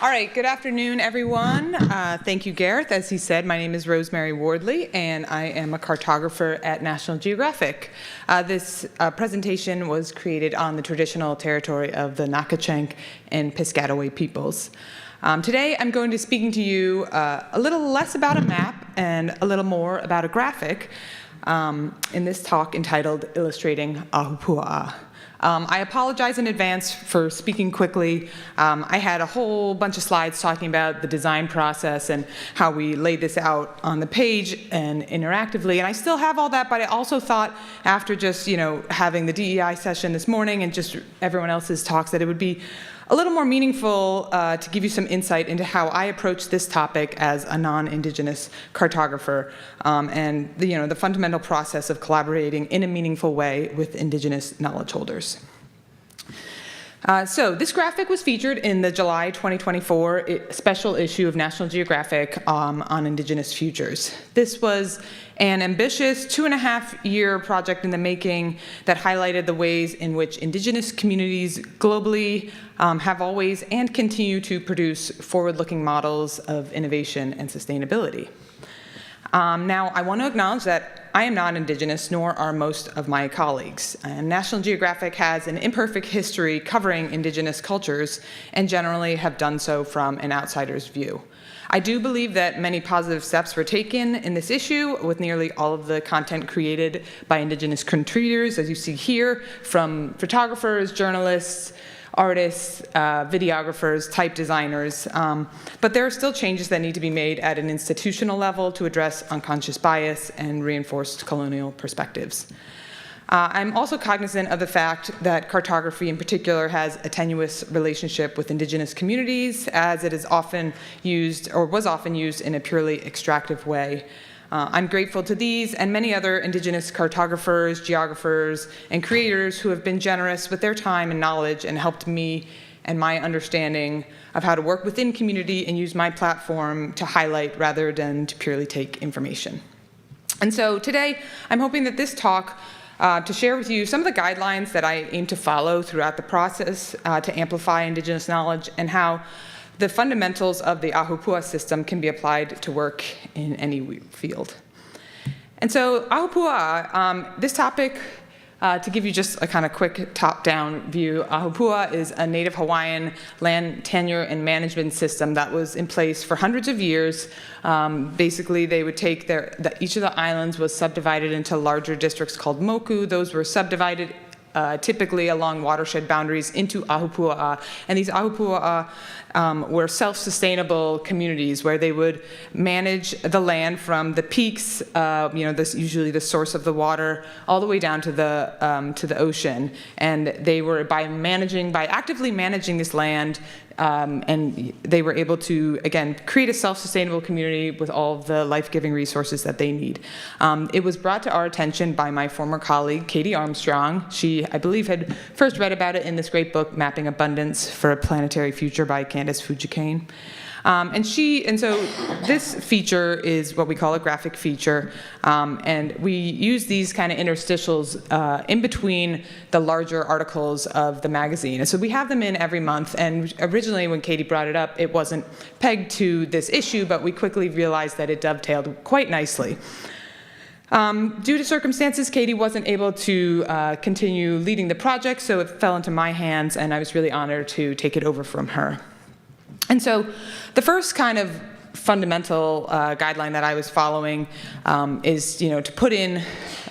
All right, good afternoon, everyone. Thank you, Gareth. As he said, my name is Rosemary Wardley, and I am a cartographer at National Geographic. This presentation was created on the traditional territory of the Nacichank and Piscataway peoples. Today, I'm going to be speaking to you a little less about a map and a little more about a graphic in this talk entitled Illustrating Ahupua'a. I apologize in advance for speaking quickly. I had a whole bunch of slides talking about the design process and how we laid this out on the page and interactively, and I still have all that, but I also thought after just, having the DEI session this morning and just everyone else's talks that it would be a little more meaningful to give you some insight into how I approach this topic as a non-Indigenous cartographer and the fundamental process of collaborating in a meaningful way with Indigenous knowledge holders. So this graphic was featured in the July 2024 special issue of National Geographic on Indigenous Futures. This was an ambitious 2.5-year project in the making that highlighted the ways in which Indigenous communities globally have always and continue to produce forward-looking models of innovation and sustainability. Now, I want to acknowledge that I am not Indigenous, nor are most of my colleagues. And National Geographic has an imperfect history covering Indigenous cultures and generally have done so from an outsider's view. I do believe that many positive steps were taken in this issue, with nearly all of the content created by Indigenous contributors, as you see here, from photographers, journalists, artists, videographers, type designers, but there are still changes that need to be made at an institutional level to address unconscious bias and reinforced colonial perspectives. I'm also cognizant of the fact that cartography in particular has a tenuous relationship with Indigenous communities, as it is often used, or was often used, in a purely extractive way. I'm grateful to these and many other Indigenous cartographers, geographers, and creators who have been generous with their time and knowledge and helped me and my understanding of how to work within community and use my platform to highlight rather than to purely take information. And so today, I'm hoping that this talk to share with you some of the guidelines that I aim to follow throughout the process to amplify Indigenous knowledge and how the fundamentals of the Ahupua'a system can be applied to work in any field. And so Ahupua'a, this topic, to give you just a kind of quick top-down view, Ahupua'a is a native Hawaiian land tenure and management system that was in place for hundreds of years. Basically, they would take each of the islands was subdivided into larger districts called moku. Those were subdivided typically along watershed boundaries into Ahupua'a, and these Ahupua'a were self-sustainable communities where they would manage the land from the peaks, this usually the source of the water, all the way down to the ocean. And they were by actively managing this land, and they were able to, again, create a self-sustainable community with all of the life-giving resources that they need. It was brought to our attention by my former colleague, Katie Armstrong. She, I believe, had first read about it in this great book, Mapping Abundance for a Planetary Future by Candace Fujikane. And so this feature is what we call a graphic feature, and we use these kind of interstitials in between the larger articles of the magazine. And so we have them in every month, and originally when Katie brought it up, it wasn't pegged to this issue, but we quickly realized that it dovetailed quite nicely. Due to circumstances, Katie wasn't able to continue leading the project, so it fell into my hands, and I was really honored to take it over from her. And so the first kind of fundamental guideline that I was following is, to put in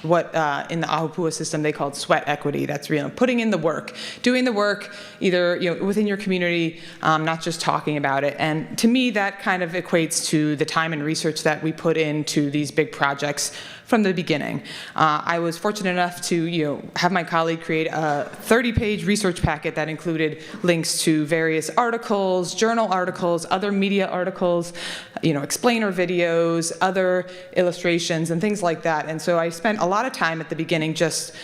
what in the Ahupua'a system they called sweat equity. That's putting in the work, doing the work either within your community, not just talking about it. And to me, that kind of equates to the time and research that we put into these big projects from the beginning. I was fortunate enough to have my colleague create a 30-page research packet that included links to various articles, journal articles, other media articles, explainer videos, other illustrations, and things like that. And so I spent a lot of time at the beginning just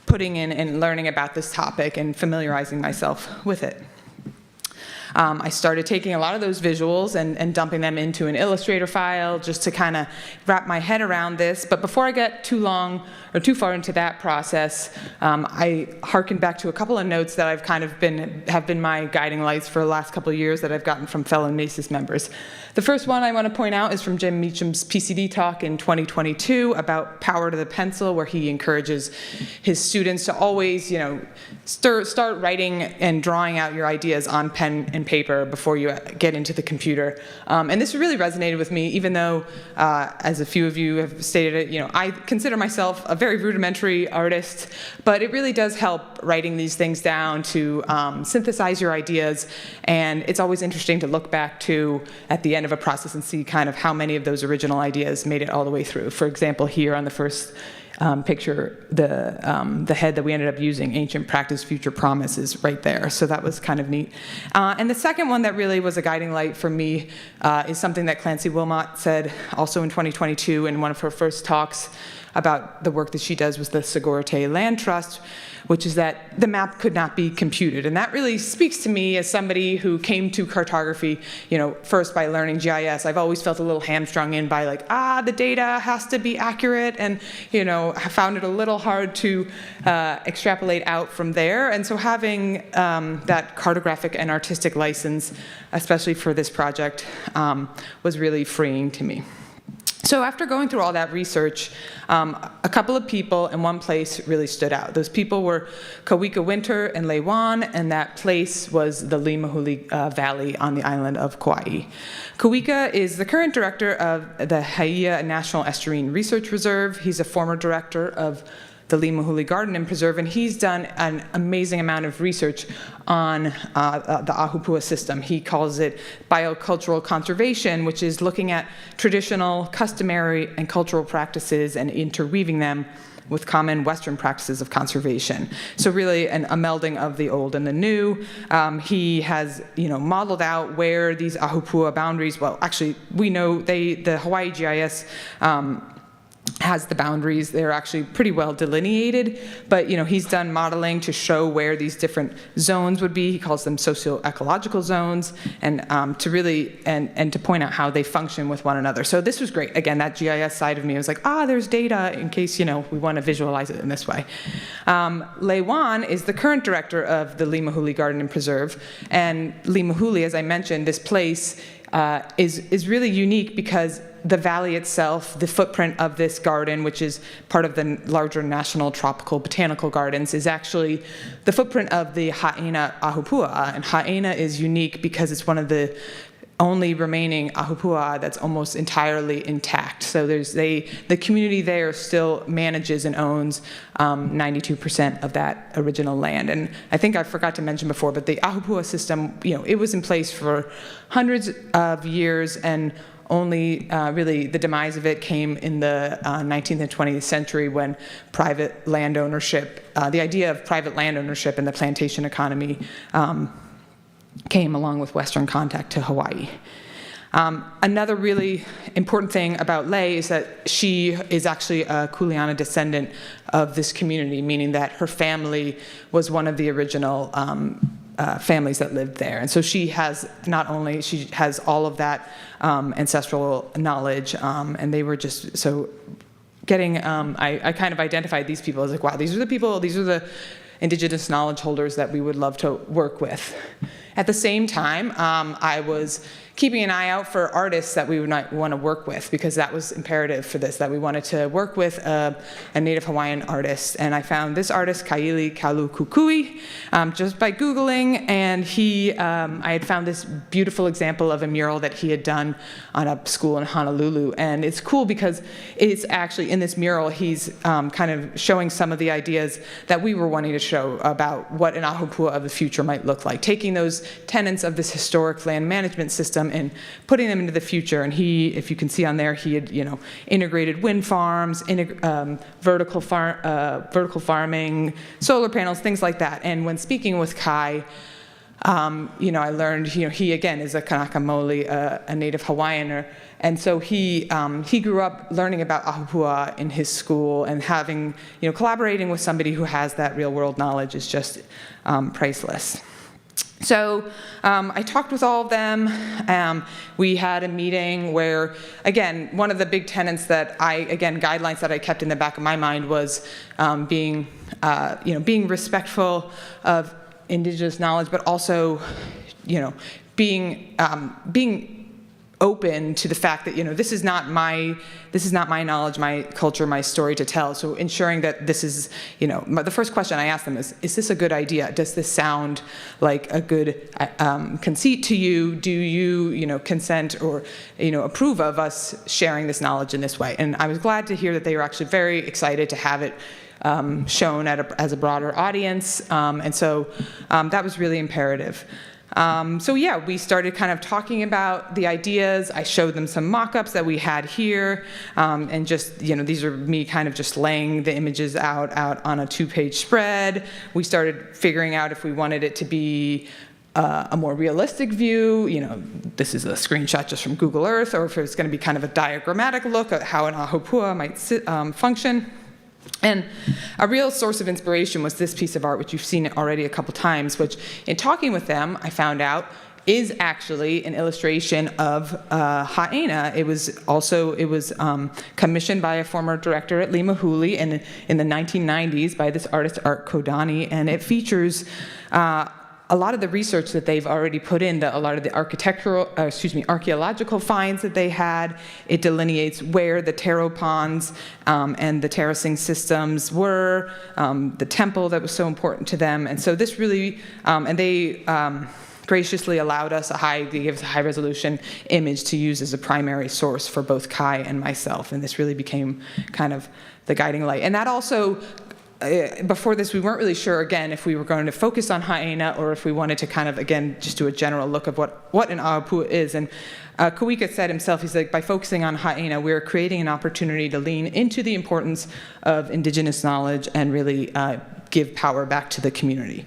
putting in and learning about this topic and familiarizing myself with it. I started taking a lot of those visuals and dumping them into an Illustrator file just to kind of wrap my head around this. But before I get too far into that process, I harken back to a couple of notes that I've kind of have been my guiding lights for the last couple of years that I've gotten from fellow NACIS members. The first one I want to point out is from Jim Meacham's PCD talk in 2022 about power to the pencil, where he encourages his students to always, start writing and drawing out your ideas on pen and paper before you get into the computer. And this really resonated with me, even though, as a few of you have stated it, I consider myself a very rudimentary artist, but it really does help writing these things down to synthesize your ideas. And it's always interesting to look back to at the end of a process and see kind of how many of those original ideas made it all the way through. For example, here on the first picture, the head that we ended up using, Ancient Practice, Future Promise, is right there. So that was kind of neat. And the second one that really was a guiding light for me is something that Clancy Wilmot said also in 2022 in one of her first talks about the work that she does with the Segurite Land Trust, which is that the map could not be computed. And that really speaks to me as somebody who came to cartography, first by learning GIS. I've always felt a little hamstrung in by the data has to be accurate, and, I found it a little hard to extrapolate out from there. And so having that cartographic and artistic license, especially for this project, was really freeing to me. So after going through all that research, a couple of people in one place really stood out. Those people were Kawika Winter and Leiwan, and that place was the Limahuli Valley on the island of Kauai. Kawika is the current director of the Haia National Estuarine Research Reserve. He's a former director of the Limahuli Garden and Preserve, and he's done an amazing amount of research on the Ahupua'a system. He calls it biocultural conservation, which is looking at traditional, customary, and cultural practices and interweaving them with common Western practices of conservation. So really a melding of the old and the new. He has modeled out where these Ahupua'a boundaries, well, actually, we know the Hawaii GIS has the boundaries. They're actually pretty well delineated, but he's done modeling to show where these different zones would be. He calls them socio-ecological zones, and to really and to point out how they function with one another. So this was great. Again, that GIS side of me was like, there's data in case we want to visualize it in this way. Leiwan is the current director of the Limahuli Garden and Preserve, and Limahuli, as I mentioned, this place is really unique because the valley itself, the footprint of this garden, which is part of the larger National Tropical Botanical Gardens, is actually the footprint of the Haena Ahupua'a. And Haena is unique because it's one of the only remaining Ahupua'a that's almost entirely intact. So the community there still manages and owns 92% of that original land. And I think I forgot to mention before, but the Ahupua'a system, it was in place for hundreds of years, and only really the demise of it came in the 19th and 20th century when private land ownership, the idea of private land ownership and the plantation economy came along with Western contact to Hawaii. Another really important thing about Lei is that she is actually a Kuleana descendant of this community, meaning that her family was one of the original families that lived there. And so she has all of that ancestral knowledge, and they were just so getting, I kind of identified these people as like, wow, these are the Indigenous knowledge holders that we would love to work with. At the same time, I was keeping an eye out for artists that we would not want to work with, because that was imperative for this, that we wanted to work with a Native Hawaiian artist. And I found this artist, Kaili Kalukukui, just by Googling, and I had found this beautiful example of a mural that he had done on a school in Honolulu. And it's cool because it's actually, in this mural, he's kind of showing some of the ideas that we were wanting to show about what an Ahupua'a of the future might look like, taking those tenets of this historic land management system and putting them into the future. And he, if you can see on there, he had integrated wind farms, vertical farming, solar panels, things like that. And when speaking with Kai, I learned he again is a Kanaka Maoli, a Native Hawaiianer, and so he grew up learning about Ahupua'a in his school, and having collaborating with somebody who has that real world knowledge is just priceless. So I talked with all of them. We had a meeting where, again, one of the big tenets that guidelines that I kept in the back of my mind was being respectful of Indigenous knowledge, but also, being open to the fact that this is not my knowledge, my culture, my story to tell. So ensuring that this is, the first question I asked them is this a good idea? Does this sound like a good conceit to you? Do you consent or approve of us sharing this knowledge in this way? And I was glad to hear that they were actually very excited to have it shown as a broader audience, and so that was really imperative. We started kind of talking about the ideas. I showed them some mock-ups that we had here, and just, these are me kind of just laying the images out on a 2-page spread. We started figuring out if we wanted it to be a more realistic view, this is a screenshot just from Google Earth, or if it's going to be kind of a diagrammatic look at how an ahupua'a might function. And a real source of inspiration was this piece of art, which you've seen already a couple times, which in talking with them, I found out is actually an illustration of Haena. It was commissioned by a former director at Limahuli in the 1990s by this artist, Art Kodani, and it features a lot of the research that they've already put in, a lot of the archaeological finds that they had. It delineates where the taro ponds and the terracing systems were, the temple that was so important to them. And so this really, and they graciously allowed us they gave us a high resolution image to use as a primary source for both Kai and myself. And this really became kind of the guiding light. And that also, before this, we weren't really sure, again, if we were going to focus on Haena or if we wanted to kind of, again, just do a general look of what an ahupua'a is. And Kawika said himself, he's like, by focusing on Haena, we're creating an opportunity to lean into the importance of Indigenous knowledge and really give power back to the community.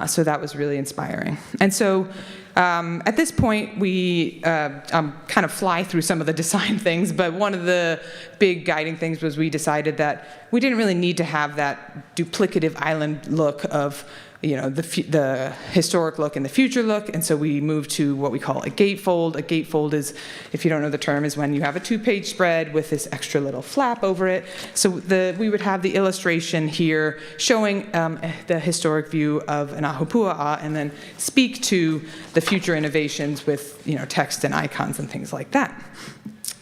So that was really inspiring. And so at this point, we kind of fly through some of the design things, but one of the big guiding things was we decided that we didn't really need to have that duplicative island look of the historic look and the future look, and so we moved to what we call a gatefold. A gatefold is, if you don't know the term, is when you have a 2-page spread with this extra little flap over it. So we would have the illustration here showing the historic view of an ahupua'a, and then speak to the future innovations with text and icons and things like that.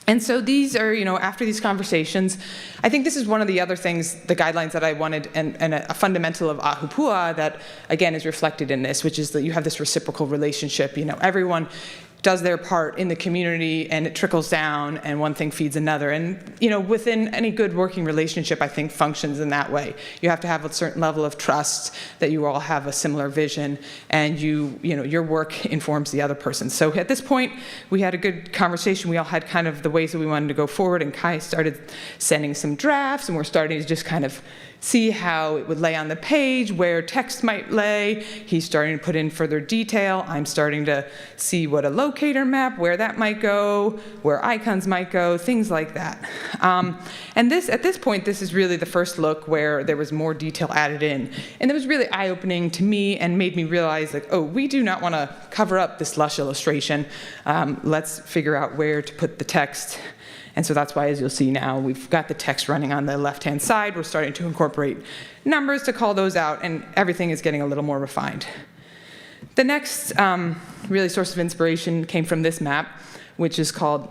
And so these are, after these conversations, I think this is one of the other things, the guidelines that I wanted, and a fundamental of ahupua'a that, again, is reflected in this, which is that you have this reciprocal relationship. Everyone does their part in the community, and it trickles down, and one thing feeds another. And within any good working relationship, I think functions in that way. You have to have a certain level of trust that you all have a similar vision, and your work informs the other person. So at this point, we had a good conversation. We all had kind of the ways that we wanted to go forward, and Kai started sending some drafts, and we're starting to just kind of see how it would lay on the page, where text might lay. He's starting to put in further detail. I'm starting to see what a locator map, where that might go, where icons might go, things like that. And at this point, this is really the first look where there was more detail added in. And it was really eye-opening to me and made me realize, we do not want to cover up this lush illustration. Let's figure out where to put the text. And so that's why, as you'll see now, we've got the text running on the left-hand side. We're starting to incorporate numbers to call those out, and everything is getting a little more refined. The next really source of inspiration came from this map, which is called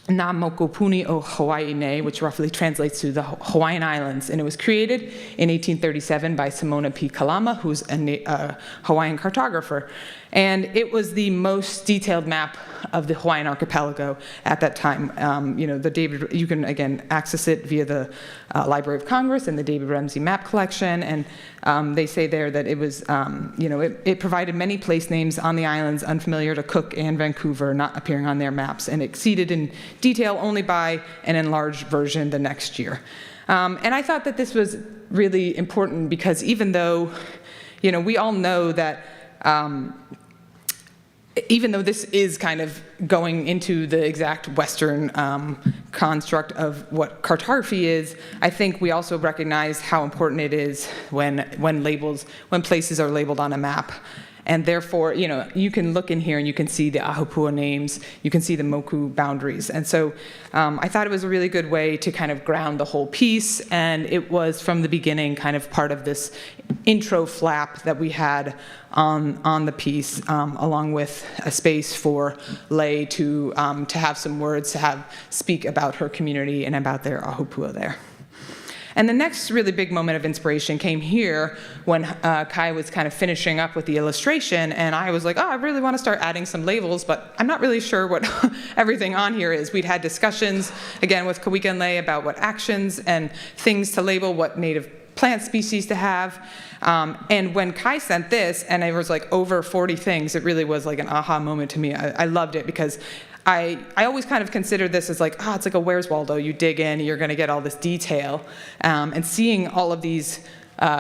Nā Mokopuni o Hawaii Nei, which roughly translates to the Hawaiian Islands. And it was created in 1837 by Simona P. Kalama, who's a Hawaiian cartographer. And it was the most detailed map of the Hawaiian archipelago at that time. You can, again, access it via the Library of Congress and the David Ramsey Map Collection. And they say there that it was, it provided many place names on the islands unfamiliar to Cook and Vancouver, not appearing on their maps, and exceeded in detail only by an enlarged version the next year. And I thought that this was really important because even though, we all know that even though this is kind of going into the exact Western construct of what cartography is, I think we also recognize how important it is when places are labeled on a map. and therefore, you can look in here and you can see the Ahupuaʻa names, you can see the Moku boundaries. And so I thought it was a really good way to kind of ground the whole piece, and it was from the beginning kind of part of this intro flap that we had on the piece, along with a space for Lei to have some words, to speak about her community and about their Ahupuaʻa there. And the next really big moment of inspiration came here when Kai was kind of finishing up with the illustration, and I was like, oh, I really want to start adding some labels, but I'm not really sure what everything on here is. We'd had discussions, again, with Kawika and Lei about what actions and things to label, what native plant species to have. And when Kai sent this, and it was like over 40 things, it really was like an aha moment to me. I loved it because I always kind of considered this as like, it's like a Where's Waldo. You dig in, you're going to get all this detail. And seeing all of these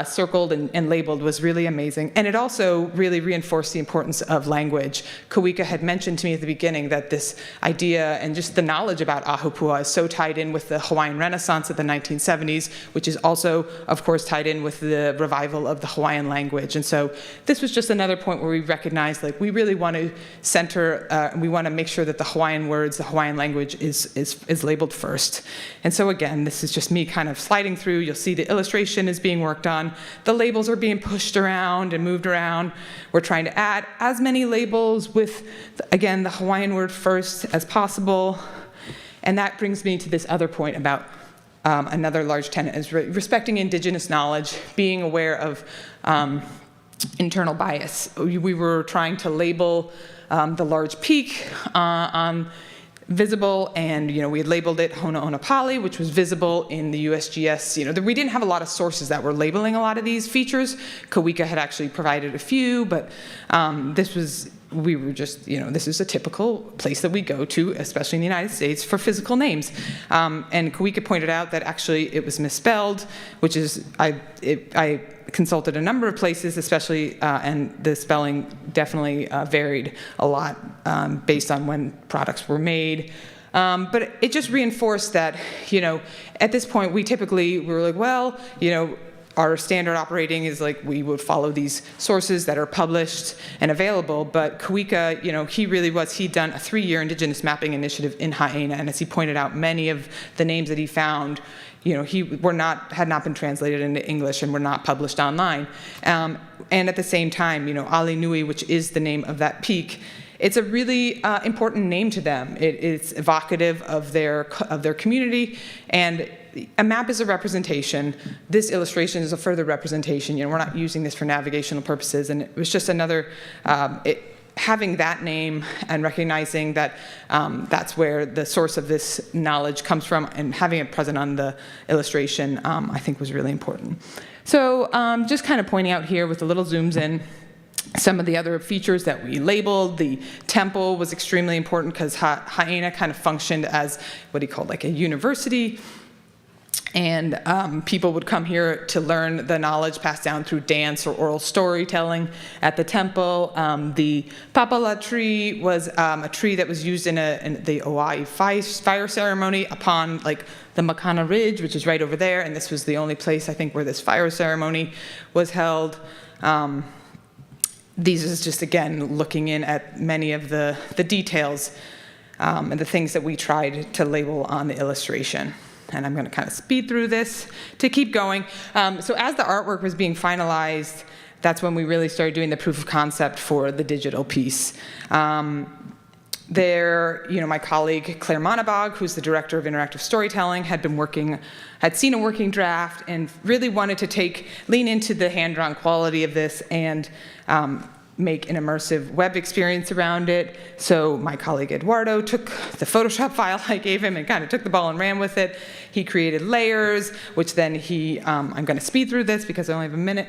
circled and labeled was really amazing. And it also really reinforced the importance of language. Kawika had mentioned to me at the beginning that this idea and just the knowledge about Ahupuaʻa is so tied in with the Hawaiian Renaissance of the 1970s, which is also, of course, tied in with the revival of the Hawaiian language. And so this was just another point where we recognized, like, we really want to center, we want to make sure that the Hawaiian words, the Hawaiian language is labeled first. And so again, this is just me kind of sliding through. You'll see the illustration is being worked on. The labels are being pushed around and moved around. We're trying to add as many labels with, again, the Hawaiian word first as possible. And that brings me to this other point about another large tenet is respecting Indigenous knowledge, being aware of internal bias. We were trying to label the large peak on visible, and we had labeled it Ho'oponopono, which was visible in the USGS. We didn't have a lot of sources that were labeling a lot of these features. Kawika had actually provided a few, but we were just, this is a typical place that we go to, especially in the United States, for physical names. And Kawika pointed out that actually it was misspelled, which is, I consulted a number of places, especially, and the spelling definitely varied a lot based on when products were made. But it just reinforced that, at this point, we were like, well, our standard operating is like we would follow these sources that are published and available, but Kawika, he'd done a 3-year Indigenous mapping initiative in Haena, and as he pointed out, many of the names that he found, had not been translated into English and were not published online. And at the same time, Ali Nui, which is the name of that peak, it's a really important name to them. It's evocative of their community, and a map is a representation. This illustration is a further representation. We're not using this for navigational purposes, and it was just another, having that name and recognizing that that's where the source of this knowledge comes from, and having it present on the illustration, I think was really important. So just kind of pointing out here with the little zooms in, some of the other features that we labeled. The temple was extremely important because Haena kind of functioned as what he called like a university. And people would come here to learn the knowledge passed down through dance or oral storytelling at the temple. The papala tree was a tree that was used in the Oa'i fire ceremony upon like the Makana Ridge, which is right over there. And this was the only place, I think, where this fire ceremony was held. These is just, again, looking in at many of the details and the things that we tried to label on the illustration. And I'm going to kind of speed through this to keep going. So as the artwork was being finalized, that's when we really started doing the proof of concept for the digital piece. My colleague Claire Monabog, who's the director of interactive storytelling, had seen a working draft and really wanted to lean into the hand-drawn quality of this and make an immersive web experience around it. So my colleague Eduardo took the Photoshop file I gave him and kind of took the ball and ran with it. He created layers, which then I'm going to speed through this because I only have a minute.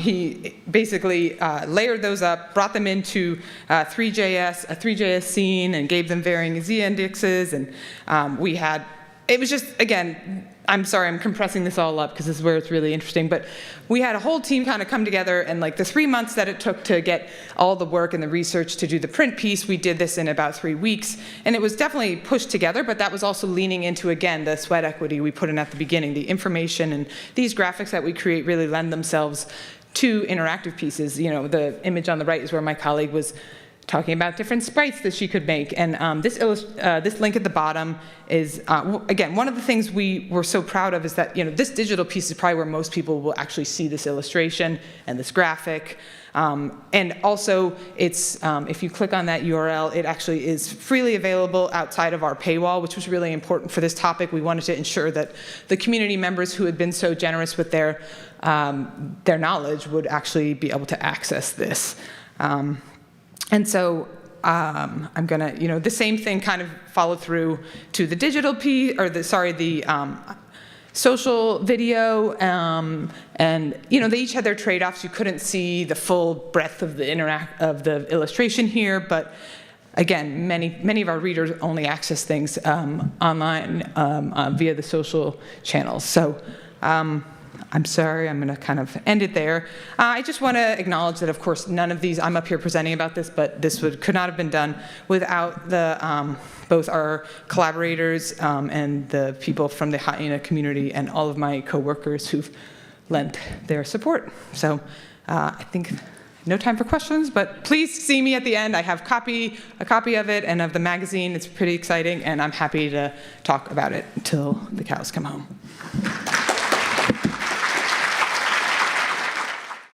He basically layered those up, brought them into a 3JS scene, and gave them varying Z indexes. And it was just, again, I'm sorry, I'm compressing this all up because this is where it's really interesting, but we had a whole team kind of come together, and like the 3 months that it took to get all the work and the research to do the print piece, we did this in about 3 weeks, and it was definitely pushed together, but that was also leaning into, again, the sweat equity we put in at the beginning. The information and these graphics that we create really lend themselves two interactive pieces. The image on the right is where my colleague was talking about different sprites that she could make. And this link at the bottom is, again, one of the things we were so proud of is that, this digital piece is probably where most people will actually see this illustration and this graphic. And also, it's, if you click on that URL, it actually is freely available outside of our paywall, which was really important for this topic. We wanted to ensure that the community members who had been so generous with their knowledge would actually be able to access this. And so I'm gonna, the same thing kind of follow through to the digital piece, or the social video, and they each had their trade-offs. You couldn't see the full breadth of the illustration here, but again, many of our readers only access things online via the social channels. So. I'm sorry, I'm going to kind of end it there. I just want to acknowledge that, of course, none of these, I'm up here presenting about this, but this could not have been done without both our collaborators and the people from the Haina community and all of my coworkers who've lent their support. So I think no time for questions, but please see me at the end. I have a copy of it and of the magazine. It's pretty exciting, and I'm happy to talk about it until the cows come home.